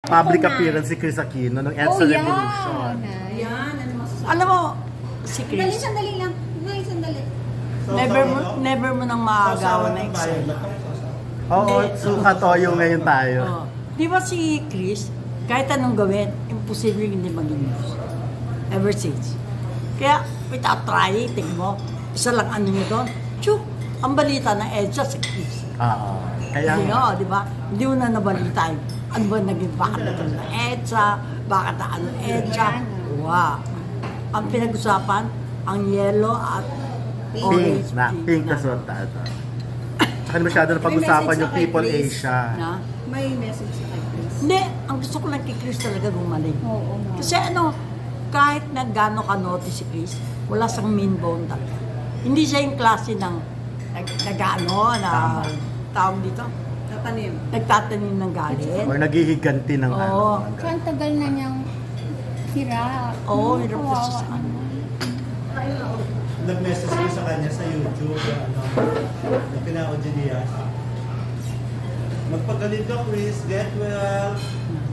public appearance si Chris Aquino ng EDSA Revolution. Yan, ano masasabi? Alam mo, si Chris, Sandali lang. Sandali. never mo nang maagawan na excel. Oo, suka toyo ngayon tayo. Oh. Di ba si Chris, kahit anong gawin, imposible hindi maging news. Ever since. Kaya, without trying, tingin mo, isa lang ano nyo doon, tsyuk, ang balita ng EDSA si Chris. Oo. Kaya Hindi nga, di ba? Hindi mo na nabalita yung ano ba naging bakit na ng EDSA, bakit na ano EDSA. Wow. Ang pinag-usapan, ang yellow at pink orange. pink na suot tayo. Saka masyado na pag-usapan yung People Asia. Na? May message sa kay Chris. Hindi, ang gusto ko lang kay Chris talaga gumaling. Oo. Kasi ano, kahit na gano'n ka-notice si Chris, wala siyang mean bone talaga. Hindi siya yung klase ng tawag dito, nagtatanim ng galit. Or naghihiganti ng Oo. ano. So, ang tagal na niyang hirap. Oo, hirap na siya sa ano. Nag-message ko sa kanya sa YouTube, na pina-audio magpagaling ka, Chris, get well.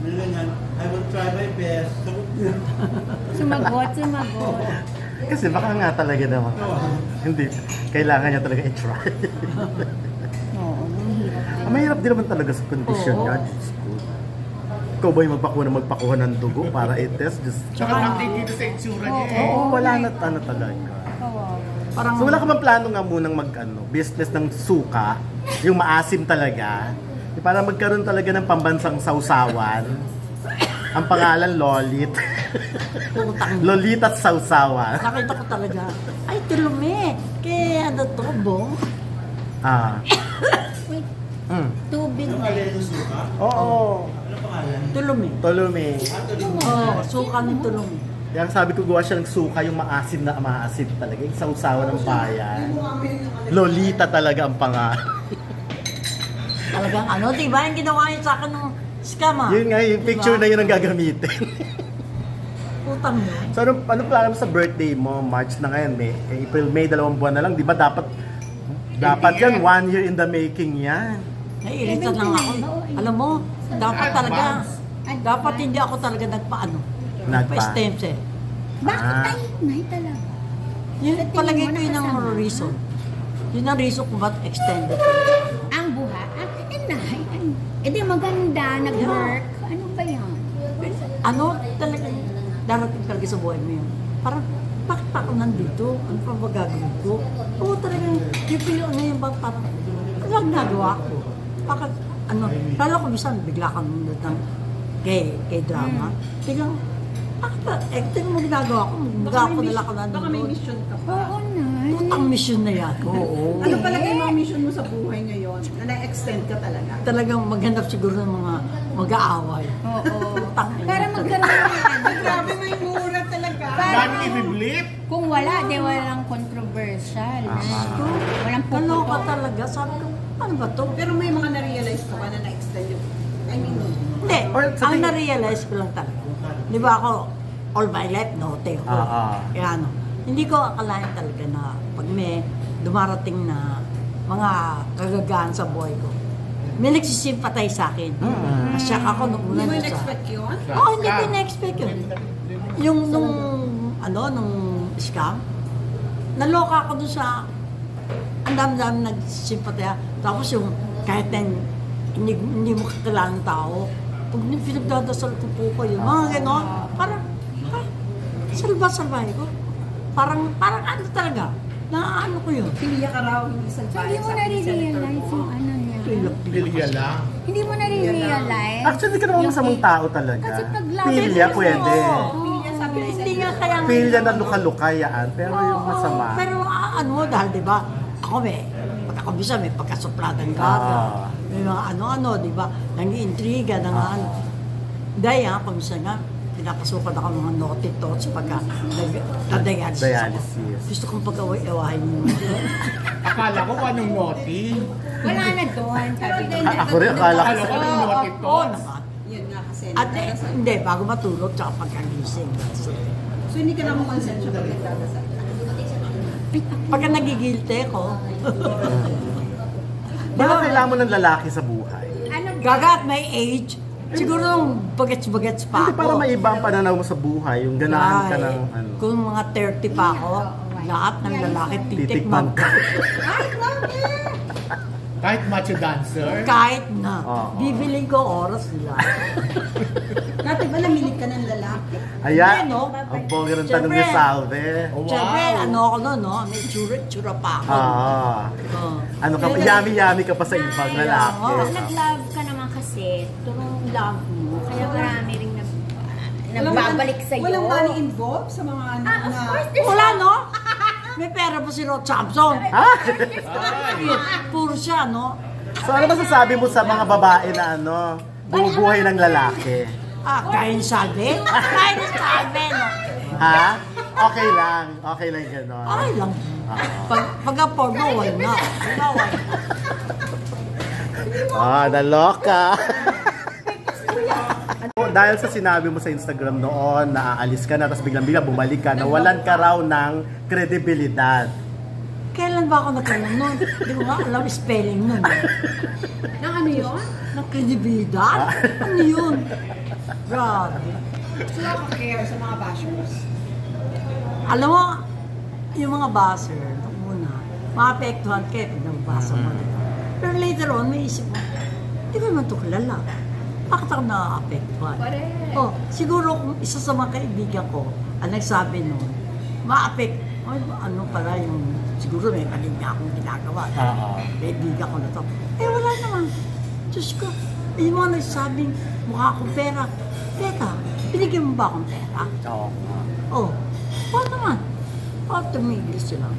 Ganyan, I will try my best. Sumagot. Kasi baka nga talaga naman. Hindi. Kailangan niya talaga i-try. Oo, mahirap. Mahirap din naman talaga sa kondisyon niya. Diyos ko. Ikaw ba yung magpakuha ng dugo para i-test? Tsaka update dito sa itsura niya eh. Oo, wala na talaga. Parang, So wala ka bang plano nga munang business ng suka, yung maasim talaga, para magkaroon talaga ng pambansang sausawan. Ang pangalan Lolit. Lolit at sausawan. nakita ko talaga, ay tulumi. Kaya ano to, bong? Ah. Wait, Mm. tubig Ano na. pangalan ng suka? Oo. Ano pangalan? Tulumi. Tolome. Oo, suka ng tulumi. Kaya sabi ko gawa siya ng suka, yung maasim na maasim talaga. Yung sausawan ng bayan. Lolita talaga ang pangalan. Talagang ano, di ba? Yung ginawa niya sa akin ng scam ah. Yun nga, yung picture na yun ang gagamitin. Utang yun. So ano plano mo sa birthday mo? March na ngayon, May. April, May, 2 buwan na lang. Di ba dapat yan, 1 year in the making yan. Naiirita lang ako. Alam mo, dapat talaga, dapat hindi ako talaga nagpa-stem cell. Bakit tayo na talaga? Yun, palagay ko yun ang reason. Yun ang reason kung ba't extended. Ang buha? Di maganda, nag-work. Ano ba yan? Ano talaga, darating talaga sa buhay mo yun. Parang, bakit pa ako nandito? Ano pa ba gagawin ko? Oo, talagang, yung pilihan ngayon ba parang, ano ang nagawa ko? Bakit, lalo ko minsan, bigla kang nunod ng gay drama. Biglang, bakit ba, acting mo ginagawa ko, mag-ako nila ka nandun. Baka may mission ka pa. Oo na. Ang mission na yan. Oo. Ano palagay mo ang mission mo sa buhay ngayon? Na na-extend ka talaga? Talagang maghanap siguro ng mga mag-aaway. Oo. Utang na Para yan. magkaroon ng ano. Grabe, may mura talaga. Dami i-blip. Kung wala, di walang controversial. Walang Kaloka puputo. talaga. Sabi ko, ano ba to? Pero may mga na-realize ko ka na na-extend yung... I mean, Hindi. Or sa Ang tingin- na-realize ko lang talaga. Di ba ako, all my life, note ko. Kaya ano, hindi ko akalain talaga na pag may dumarating na mga kagagahan sa buhay ko, may nagsisimpatay sa akin. Masyak ako nung una hindi mo na sa... in-expect yun? Oo, hindi ko na-expect yun. Yung nung scam, naloka ako dun sa ang dami-dami nagsisimpataya. Tapos yung kahit na hindi mo kakilalang tao, pag pinagdadasal ko po kayo, mga gano'n, parang, salba-salbahe ko. Parang ano talaga, na ano ko yun. Piliya ka raw, hindi So, salbahe. hindi mo na-realize yung ano niya. Pilya lang. Hindi mo na-realize. Actually, hindi ka naman masamang tao talaga. Kasi paglaban Pilya, mo, pwede. Piliya sabi ni Hindi nga kaya nga. Pilya na luka-luka yan, pero yung masama. Pero ano, dahil diba, ako pagkakabisa may pagkasuplatan ka. May mga ano-ano, diba, nang-iintriga, ano. Dahil pamisa nga, pinapasukan ako ng mga naughty thoughts pagka nag-dialysis ako. Dialysis. Gusto kong pag-away-awahin mo. Akala ko kung anong naughty. Wala na doon. Sabi ko. Ako rin, akala ko. Akala ko anong naughty to. Oo naman. Yun nga kasi. At hindi, bago matulog, tsaka pagkagising. So hindi ka na makonsensya pag nagdadasal. Pagka nagigilte ko, Bakit kailangan mo ng lalaki sa buhay? Ano gaga at my age, Siguro nung bagets-bagets pa Hindi, ako. para maiba ang pananaw mo sa buhay, yung ganahan ka Ay, ng ano. Kung mga 30 pa ako, lahat ng lalaki titikman Titikman ko. ka. Ay, grabe! Kahit macho dancer. Kahit na. Oo. Bibiling ko oras nila. Dati ba namilig ka ng lalaki? Ayan, Hindi, no? ang bongga ng tanong ni Siyempre. Salve. Oh, wow. Siyempre, ano ako nun, no? May tsura pa ako. Ah. Oo. Ano ka, Kaya- yummy-yummy ka pa sa ibang Ay, lalaki. oo. Nag-love ka naman kasi, turong love mo. Kaya marami rin nagbabalik sa'yo. Walang money involved sa mga ano Ah, of na... course, there's Wala, no? May pera pa si Rod Samson. Ha? Puro siya, no? So ano masasabi mo sa mga babae na ano, bumubuhay ng lalaki? Kaya yung sabi? Kaya yung sabi, no? Ha? Okay lang gano'n. Okay lang. Pag-afford mo, why not? Why not? Naloka. Dahil sa sinabi mo sa Instagram noon, na aalis ka na, tapos biglang-biglang bumalik ka, nawalan ka raw ng kredibilidad. Kailan ba ako nagkaroon nun? Hindi ko nga alam spelling nun. Nang ano yun? Ng kredibilidad? Ano yun? Grabe. So, nakaka-care sa mga bashers. Alam mo, yung mga buzzer, nung una, maapektuhan kayo pag nabasa mo. Diba? Pero later on, may isip mo, hindi ko naman ito kilala. Bakit ako nakaka-apektuhan? Correct. Oh, siguro kung isa sa mga kaibigan ko, ang nagsabi nun, ano pala yung, siguro may mali nga akong ginagawa. Kaibigan ko na to. Wala naman. Diyos ko, yung mga nagsabing, mukha akong pera. Teka, binigyan mo ba akong pera? Oo. Oh, paano naman? Tumigil sila.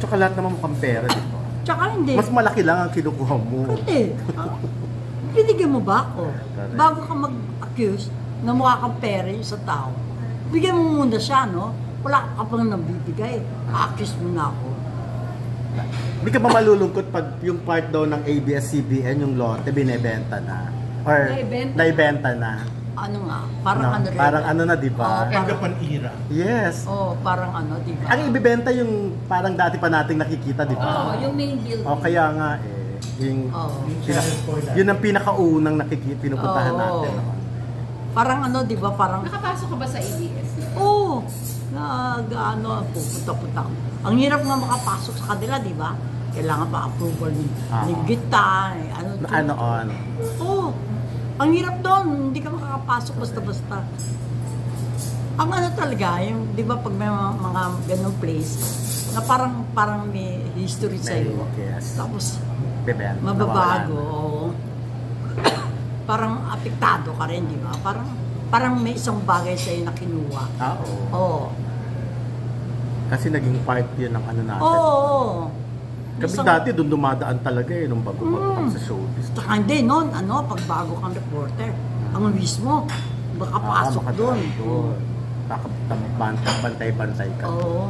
Tsaka lahat naman mukhang pera, di ba? Tsaka hindi. Mas malaki lang ang kinukuha mo. Hindi. Binigyan mo ba ako? Correct. Bago ka mag-accuse na mukha kang pera yung sa tao, bigyan mo muna siya, no? Wala ka pang nabibigay. A-accuse mo na ako. Hindi ka ba malulungkot pag yung part daw ng ABS-CBN, yung lote, binebenta na? Or naibenta na? Ano nga? Parang No? ano rin. Parang ano na, di ba? Oo. End of an era. Yes. Parang ano, di ba? Ang ibibenta yung parang dati pa nating nakikita, di ba? yung main building. Kaya nga yung yun ang pinakaunang pinupuntahan Oo. natin. Parang ano, di ba? Parang, Nakapasok ka ba sa ABS? oo, pupunta-punta. Ang hirap nga makapasok sa kanila, di ba? Kailangan pa approval ni Gita, Ano on? Oo. Ang hirap doon, hindi ka makakapasok basta-basta. Ang ano talaga, yung, di ba pag may mga ganong place, na parang may history sa'yo. Yes. Tapos, Bibenta. mababago. Oo. Parang apektado ka rin, di ba? Parang may isang bagay sa'yo na kinuha. Oo. Oo. Kasi naging part yun ng ano natin. Oo. Kami dati doon dumadaan talaga nung bago sa showbiz. Tsaka hindi, noon, pag bago kang reporter, ang mismo, baka pasok doon. Bantay-bantay ka. Oo.